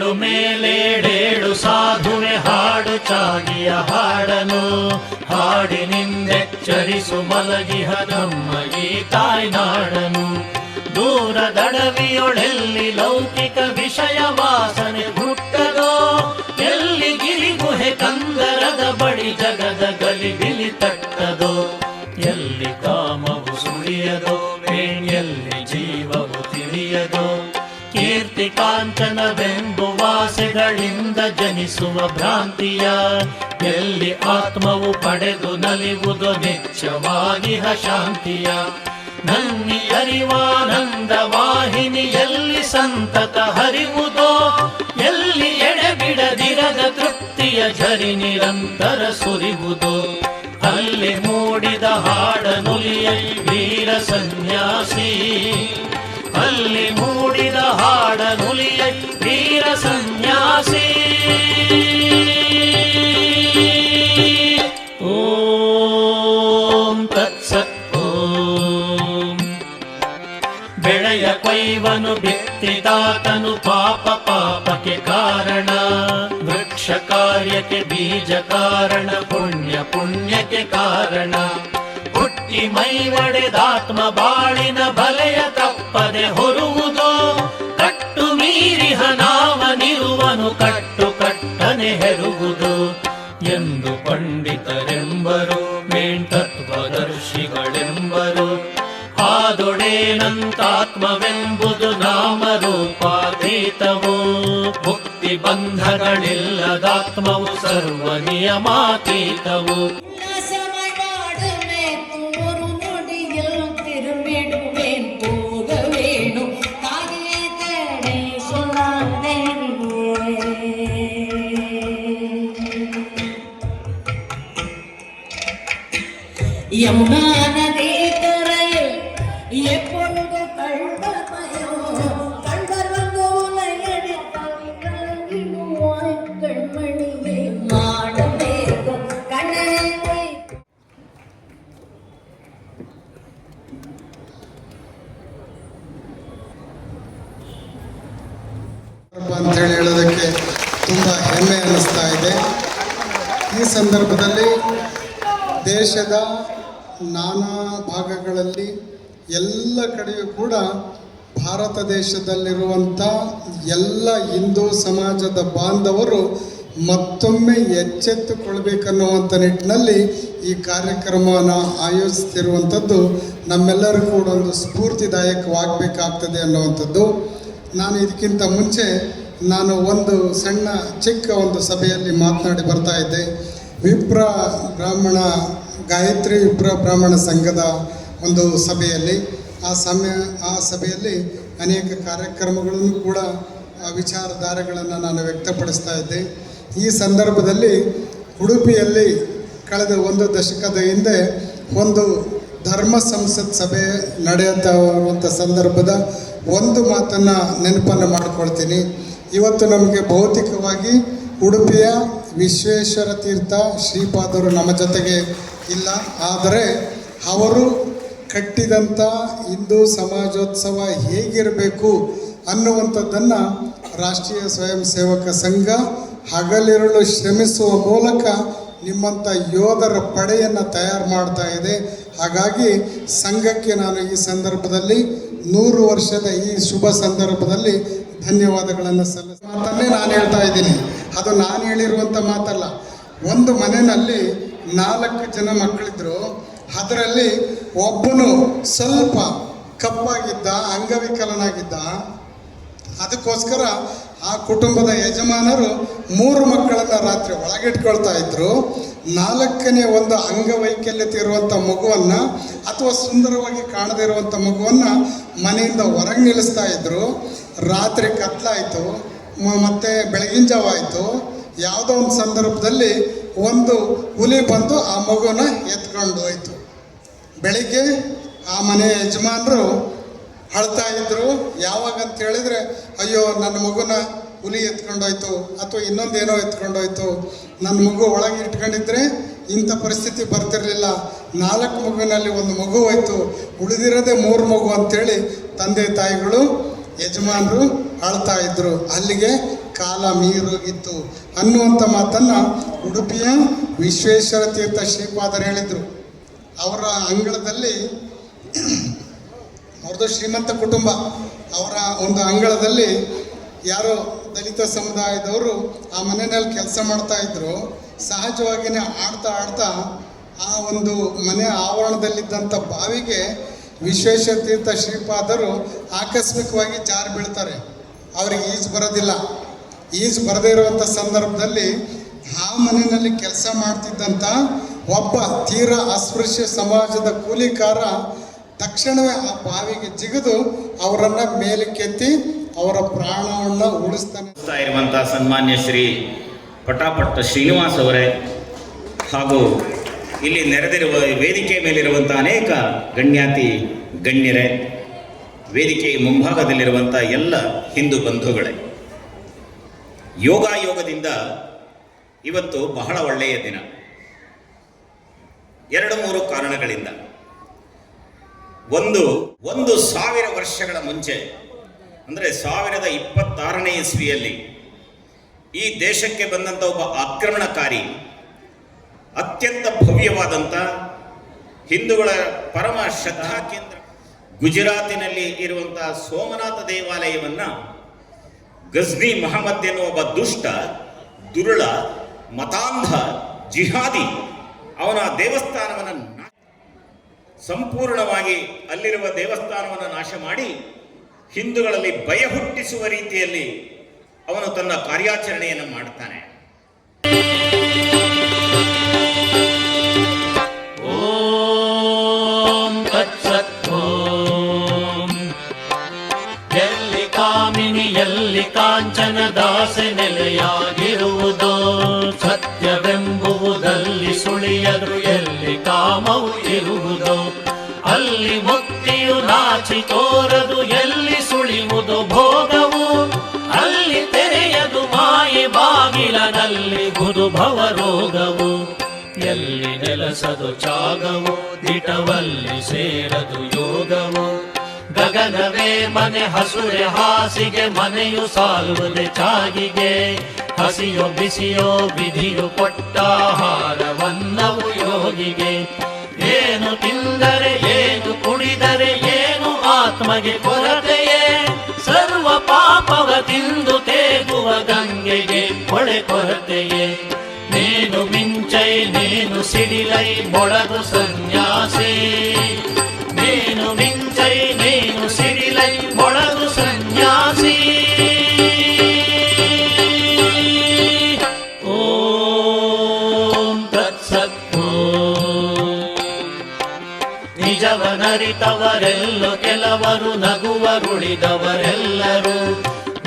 ಏಳು ಮೇಲೇಳೇಳು ಸಾಧುವೆ ಹಾಡು ಚಾಗಿಯ ಹಾಡನು ಹಾಡಿನಿಂದೆಚ್ಚರಿಸು ಮಲಗಿಹ ನಮ್ಮ ಈ ತಾಯ್ನಾಡನು. ದೂರದಡವಿಯೊಳೆಲ್ಲಿ ಲೌಕಿಕ ವಿಷಯ ವಾಸನೆ ಹುಟ್ಟದೋ, ಎಲ್ಲಿ ಗಿರಿಗುಹೆ ಕಂದರದ ಬಳಿ ಜಗದ ಗಲಿಬಿಲಿ ತಟ್ಟದೋ, ಎಲ್ಲಿ ಕಾಮವು ಸುಳಿಯದೋ ಎಲ್ಲಿ ಜೀವವು ತಿಳಿಯದೋ, ಕೀರ್ತಿ ಕಾಂಚನವೆಂಬುವಾಸೆಗಳಿಂದ ಜನಿಸುವ ಭ್ರಾಂತಿಯ ಎಲ್ಲಿ ಆತ್ಮವು ಪಡೆದು ನಲಿವುದೋ ನಿತ್ಯವಾಗಿಹ ಶಾಂತಿಯ. ನನ್ನಿ ಅರಿವಾನಂದ ವಾಹಿನಿಯಲ್ಲಿ ಸಂತತ ಹರಿವುದೋ, ಎಲ್ಲಿ ಎಡೆಬಿಡದಿರದ ತೃಪ್ತಿಯ ಝರಿ ನಿರಂತರ ಸುರಿವುದೋ, ಅಲ್ಲಿ ಮೂಡಿದ ಹಾಡನುಲಿಯೈ ವೀರ ಸನ್ಯಾಸಿ, ಅಲ್ಲಿ ಮೂಡಿದ ಹಾಡನುಲಿಯೈ ವೀರ ಸನ್ಯಾಸಿ. ಓಂ ತತ್ಸತ್. ಬೆಳೆಯ ಕೊಯ್ವನು ಬಿತ್ತಿದಾತನು ಪಾಪ ಪಾಪಕ್ಕೆ ಕಾರಣ, ವೃಕ್ಷ ಕಾರ್ಯಕ್ಕೆ ಬೀಜ ಕಾರಣ, ಪುಣ್ಯ ಪುಣ್ಯಕ್ಕೆ ಕಾರಣ. ಹುಟ್ಟಿ ಮೈ ಒಡೆದಾತ್ಮ ಬಾಳಿನ ಬಲೆಯ ತಪ್ಪದೆ ಹೊರುವುದೋ, ಕಟ್ಟು ಮೀರಿಹ ನಾವನಿರುವನು ಕಟ್ಟು ಕಟ್ಟನೆ ಹೆರುವುದು ಎಂದು ಪಂಡಿತರೆಂಬರು, ಮೇಂತತ್ವದರ್ಶಿಗಳೆಂಬರು. ಆದೊಡೇನಂತಾತ್ಮವೆಂಬುದು ನಾಮರೂಪಾತೀತವು, ಮುಕ್ತಿ ಬಂಧಗಳಿಲ್ಲದಾತ್ಮವು ಸರ್ವ ನಿಯಮಾತೀತವು. ಯಮುನಾ ನದಿ ಕರೆಯು எப்பொழுது கண்டமையோ கண்டவங்கோ நயடி கண்ணிடுவாய் கண்மணியை மாடமேகோ கண்ணனை. ಅಂತ ಹೇಳೋದಕ್ಕೆ ತುಂಬ ಹೆಮ್ಮೆ ಅನ್ನಿಸ್ತಾ ಇದೆ. ಈ ಸಂದರ್ಭದಲ್ಲಿ ದೇಶದ ನಾನಾ ಭಾಗಗಳಲ್ಲಿ ಎಲ್ಲ ಕಡೆಯೂ ಕೂಡ ಭಾರತ ದೇಶದಲ್ಲಿರುವಂಥ ಎಲ್ಲ ಹಿಂದೂ ಸಮಾಜದ ಬಾಂಧವರು ಮತ್ತೊಮ್ಮೆ ಎಚ್ಚೆತ್ತುಕೊಳ್ಬೇಕನ್ನುವಂಥ ನಿಟ್ಟಿನಲ್ಲಿ ಈ ಕಾರ್ಯಕ್ರಮವನ್ನು ಆಯೋಜಿಸ್ತಿರುವಂಥದ್ದು ನಮ್ಮೆಲ್ಲರಿಗೂ ಕೂಡ ಒಂದು ಸ್ಫೂರ್ತಿದಾಯಕವಾಗಬೇಕಾಗ್ತದೆ ಅನ್ನುವಂಥದ್ದು. ನಾನು ಇದಕ್ಕಿಂತ ಮುಂಚೆ ಒಂದು ಚಿಕ್ಕ ಒಂದು ಸಭೆಯಲ್ಲಿ ಮಾತನಾಡಿ ಬರ್ತಾ ಇದ್ದೆ. ಗಾಯತ್ರಿ ವಿಪ್ರ ಬ್ರಾಹ್ಮಣ ಸಂಘದ ಒಂದು ಸಭೆಯಲ್ಲಿ. ಆ ಸಭೆಯಲ್ಲಿ ಅನೇಕ ಕಾರ್ಯಕ್ರಮಗಳನ್ನು ಕೂಡ ವಿಚಾರಧಾರೆಗಳನ್ನು ನಾನು ವ್ಯಕ್ತಪಡಿಸ್ತಾ ಇದ್ದೆ. ಈ ಸಂದರ್ಭದಲ್ಲಿ ಉಡುಪಿಯಲ್ಲಿ ಕಳೆದ ಒಂದು ದಶಕದ ಹಿಂದೆ ಒಂದು ಧರ್ಮ ಸಂಸತ್ ಸಭೆ ನಡೆಯುವಂಥ ಸಂದರ್ಭದ ಒಂದು ಮಾತನ್ನು ನೆನಪನ್ನು ಮಾಡಿಕೊಳ್ತೀನಿ. ಇವತ್ತು ನಮಗೆ ಭೌತಿಕವಾಗಿ ಉಡುಪಿಯ ವಿಶ್ವೇಶ್ವರ ತೀರ್ಥ ಶ್ರೀಪಾದರು ನಮ್ಮ ಜೊತೆಗೆ ಇಲ್ಲ. ಆದರೆ ಅವರು ಕಟ್ಟಿದಂಥ ಹಿಂದೂ ಸಮಾಜೋತ್ಸವ ಹೇಗಿರಬೇಕು ಅನ್ನುವಂಥದ್ದನ್ನು ರಾಷ್ಟ್ರೀಯ ಸ್ವಯಂ ಸೇವಕ ಸಂಘ ಹಗಲಿರುಳು ಶ್ರಮಿಸುವ ಮೂಲಕ ನಿಮ್ಮಂಥ ಯೋಧರ ಪಡೆಯನ್ನು ತಯಾರು ಮಾಡ್ತಾ ಇದೆ. ಹಾಗಾಗಿ ಸಂಘಕ್ಕೆ ನಾನು ಈ ಸಂದರ್ಭದಲ್ಲಿ 100 ವರ್ಷದ ಈ ಶುಭ ಸಂದರ್ಭದಲ್ಲಿ ಧನ್ಯವಾದಗಳನ್ನು ಮಾತನ್ನೇ ನಾನು ಹೇಳ್ತಾ ಇದ್ದೀನಿ. ಅದು ನಾನು ಹೇಳಿರುವಂಥ ಮಾತಲ್ಲ. ಒಂದು ಮನೆಯಲ್ಲಿ 4 ಜನ ಮಕ್ಕಳಿದ್ರು. ಅದರಲ್ಲಿ ಒಬ್ಬನು ಸ್ವಲ್ಪ ಕಪ್ಪಾಗಿದ್ದ, ಅಂಗವಿಕಲನಾಗಿದ್ದ. ಅದಕ್ಕೋಸ್ಕರ ಆ ಕುಟುಂಬದ ಯಜಮಾನರು 3 ಮಕ್ಕಳನ್ನು ರಾತ್ರಿ ಒಳಗಿಟ್ಕೊಳ್ತಾ ಇದ್ರು. 4ನೇ ಒಂದು ಅಂಗವೈಕಲ್ಯತೆ ಇರುವಂಥ ಮಗುವನ್ನು ಅಥವಾ ಸುಂದರವಾಗಿ ಕಾಣದೇ ಇರುವಂಥ ಮಗುವನ್ನು ಮನೆಯಿಂದ ಹೊರಗೆ ನಿಲ್ಲಿಸ್ತಾ ಇದ್ದರು. ರಾತ್ರಿ ಕತ್ಲಾಯಿತು, ಮತ್ತು ಬೆಳಗಿನ ಜಾವ ಆಯಿತು. ಯಾವುದೋ ಒಂದು ಸಂದರ್ಭದಲ್ಲಿ ಒಂದು ಹುಲಿ ಬಂದು ಆ ಮಗುನ ಎತ್ಕೊಂಡು ಹೋಯಿತು. ಬೆಳಿಗ್ಗೆ ಆ ಮನೆಯ ಯಜಮಾನರು ಅಳ್ತಾ ಇದ್ದರು. ಯಾವಾಗಂತ ಹೇಳಿದರೆ, ಅಯ್ಯೋ ನನ್ನ ಮಗುನ ಹುಲಿ ಎತ್ಕೊಂಡೋಯ್ತು ಅಥವಾ ಇನ್ನೊಂದೇನೋ ಎತ್ಕೊಂಡೋಯ್ತು, ನನ್ನ ಮಗು ಒಳಗೆ ಇಟ್ಕೊಂಡಿದ್ರೆ ಇಂಥ ಪರಿಸ್ಥಿತಿ ಬರ್ತಿರಲಿಲ್ಲ. 4 ಮಗುವಿನಲ್ಲಿ ಒಂದು ಮಗು ಹೋಯ್ತು, ಉಳಿದಿರೋದೇ 3 ಮಗು ಅಂಥೇಳಿ ತಂದೆ ತಾಯಿಗಳು ಯಜಮಾನರು ಅಳ್ತಾ ಇದ್ದರು. ಅಲ್ಲಿಗೆ ಕಾಲ ಮೀರೋಗಿತ್ತು ಅನ್ನುವಂಥ ಮಾತನ್ನು ಉಡುಪಿಯ ವಿಶ್ವೇಶ್ವರ ತೀರ್ಥ ಶ್ರೀಪಾದರು ಹೇಳಿದರು. ಅವರ ಅಂಗಳದಲ್ಲಿ, ಅವ್ರದ್ದು ಶ್ರೀಮಂತ ಕುಟುಂಬ, ಅವರ ಒಂದು ಅಂಗಳದಲ್ಲಿ ಯಾರೋ ದಲಿತ ಸಮುದಾಯದವರು ಆ ಮನೆಯಲ್ಲಿ ಕೆಲಸ ಮಾಡ್ತಾ ಇದ್ರು. ಸಹಜವಾಗಿಯೇ ಆಡ್ತಾ ಆಡ್ತಾ ಆ ಒಂದು ಮನೆ ಆವರಣದಲ್ಲಿದ್ದಂಥ ಬಾವಿಗೆ ವಿಶ್ವೇಶ್ವರ ತೀರ್ಥ ಶ್ರೀಪಾದರು ಆಕಸ್ಮಿಕವಾಗಿ ಜಾರಿ ಬೀಳ್ತಾರೆ. ಅವರಿಗೆ ಈಜು ಬರೋದಿಲ್ಲ. ಈಜು ಬರದೇ ಇರುವಂಥ ಸಂದರ್ಭದಲ್ಲಿ ಆ ಮನೆಯಲ್ಲಿ ಕೆಲಸ ಮಾಡ್ತಿದ್ದಂಥ ಒಬ್ಬ ತೀರಾ ಅಸ್ಪೃಶ್ಯ ಸಮಾಜದ ಕೂಲಿಕಾರ ತಕ್ಷಣವೇ ಆ ಬಾವಿಗೆ ಜಿಗಿದು ಅವರನ್ನು ಮೇಲಕ್ಕೆತ್ತಿ ಅವರ ಪ್ರಾಣವನ್ನು ಉಳಿಸ್ತಾನೆ. ಇರುವಂಥ ಸನ್ಮಾನ್ಯ ಶ್ರೀ ಪಟಾಪಟ್ಟ ಶ್ರೀನಿವಾಸ್ ಅವರೇ ಹಾಗೂ ಇಲ್ಲಿ ನೆರೆದಿರುವ ವೇದಿಕೆ ಮೇಲಿರುವಂಥ ಅನೇಕ ಗಣ್ಯಾತಿ ಗಣ್ಯರೇ, ವೇದಿಕೆಯ ಮುಂಭಾಗದಲ್ಲಿರುವಂಥ ಎಲ್ಲ ಹಿಂದೂ ಬಂಧುಗಳೇ, ಯೋಗದಿಂದ ಇವತ್ತು ಬಹಳ ಒಳ್ಳೆಯ ದಿನ. 2-3 ಕಾರಣಗಳಿಂದ. ಒಂದು 1000 ವರ್ಷಗಳ ಮುಂಚೆ, ಅಂದರೆ 1026ನೇ ಇಸ್ವಿಯಲ್ಲಿ ಈ ದೇಶಕ್ಕೆ ಬಂದಂಥ ಒಬ್ಬ ಆಕ್ರಮಣಕಾರಿ, ಅತ್ಯಂತ ಭವ್ಯವಾದಂಥ ಹಿಂದೂಗಳ ಪರಮ ಶ್ರದ್ಧಾ ಕೇಂದ್ರ ಗುಜರಾತಿನಲ್ಲಿ ಇರುವಂಥ ಸೋಮನಾಥ ದೇವಾಲಯವನ್ನು ಗಜ್ನಿ ಮಹಮ್ಮದ್ ಎನ್ನುವ ಒಬ್ಬ ದುಷ್ಟ, ದುರುಳ, ಮತಾಂಧ, ಜಿಹಾದಿ ಅವನ ದೇವಸ್ಥಾನವನ್ನು ಸಂಪೂರ್ಣವಾಗಿ ಅಲ್ಲಿರುವ ದೇವಸ್ಥಾನವನ್ನು ನಾಶ ಮಾಡಿ ಹಿಂದೂಗಳಲ್ಲಿ ಭಯ ಹುಟ್ಟಿಸುವ ರೀತಿಯಲ್ಲಿ ಅವನು ತನ್ನ ಕಾರ್ಯಾಚರಣೆಯನ್ನು ಮಾಡ್ತಾನೆ. ಓಂ ತತ್ಸತ್ ಓಂ. ಎಲ್ಲಿ ಕಾಮಿನಿ ಎಲ್ಲಿ ಕಾಂಚನ ದಾಸೆ ನೆಲೆಯಾಗಿರುವುದೋ, ಸತ್ಯವೆಂಬುವುದಲ್ಲಿ ಸುಳಿಯದು ಎಲ್ಲಿ ಕಾಮವು ಇರುವುದೋ, ಅಲ್ಲಿ ಮುಕ್ತಿಯು ನಾಚಿ ತೋರದು ಎಲ್ಲಿ ಸುಳಿಯುವುದು ಭೋಗವು, ಅಲ್ಲಿ ತೆರೆಯದು ಮಾಯೆ ಬಾಗಿಲನಲ್ಲಿ ಗುರು ಭವರೋಗವು, ಎಲ್ಲಿ ನೆಲಸದು ಚಾಗವು ದಿಟವಲ್ಲಿ ಸೇರದು ಯೋಗವು, ಗಗನವೇ ಮನೆ ಹಸುರೆ ಹಾಸಿಗೆ ಮನೆಯು ಸಾಲುವುದೆ ಚಾಗಿಗೆ, ಹಸಿಯೋ ಬಿಸಿಯೋ ವಿಧಿಯು ಕೊಟ್ಟಾಹಾರವನ್ನವು ಯೋಗಿಗೆ, ಏನು ತಿಂದರೆ ಏನು ಕುಡಿದರೆ ಏನು ಆತ್ಮಗೆ ಕೊರತೆಯೇ, ಸರ್ವ ಪಾಪವ ತಿಂದು ತೇಗುವ ಗಂಗೆಗೆ ಕೊಳೆ ಕೊರತೆಯೇ, ನೀನು ಮಿಂಚೈ ನೀನು ಸಿಡಿಲೈ ಮೊಳಗು ಸನ್ಯಾಸಿ, ನೀನು ಮಿಂಚೈ ನೀನು ಸಿಡಿಲೈ ಮೊಳಗು ಸನ್ಯಾಸಿ. ಓಂ ತತ್ಸತ್ ಓಂ. ನಿಜವನರಿತವರೆಲ್ಲೋ ಕೆಲವರು ನಗುವರುಳಿದವರೆಲ್ಲರೂ,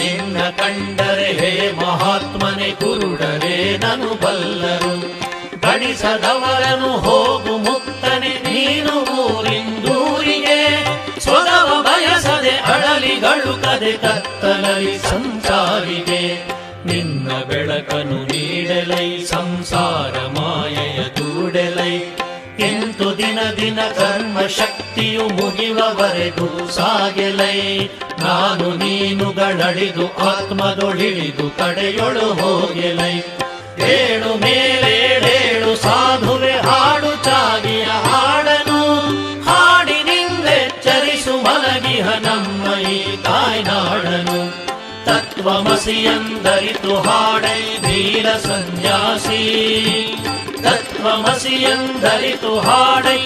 ನಿನ್ನ ಕಂಡರೆ ಹೇ ಮಹಾತ್ಮನೆ ಕುರುಡರೇ ನನು ಬಲ್ಲರು, ಗಣಿಸದವರನು ಹೋಗು ಮುಕ್ತನೆ ನೀನು ಊರಿಂದೂರಿಗೆ, ಸ್ವಗವ ಬಯಸದೆ ಅಳಲಿಗಳು ಕದೆ ಕತ್ತಲಲಿ ಸಂಸಾರಿಗೆ, ನಿನ್ನ ಬೆಳಕನು ನೀಡಲೈ ಸಂಸಾರ ಮಾಯೆಯ ದೂಡೆಲೈ, ಎಂಟು ದಿನ ಕರ್ಮ ಶಕ್ತಿಯು ಮುಗಿವವರೆಗೂ ಸಾಗೆಲೈ, ನಾನು ನೀನುಗಳಳಿದು ಆತ್ಮದೊಳಿಳಿದು ಕಡೆಯೊಳು ಹೋಗೆಲೈ, ಏಳು ಮೇಲೇಳೇಳು ಸಾಧುವೆ ಹಾಡು ಚಾಗಿಯ ಹಾಡನು, ಹಾಡಿನಿಂದೆಚ್ಚರಿಸು ಮಲಗಿಹ ನಮ್ಮ ಈ ತಾಯ್ನಾಡನು, ತತ್ವಮಸಿಯಂದರಿತು ಹಾಡೈ ಧೀರ ಸನ್ಯಾಸಿ, ತತ್ವಮಸಿಯಂದರಿತು ಹಾಡೈ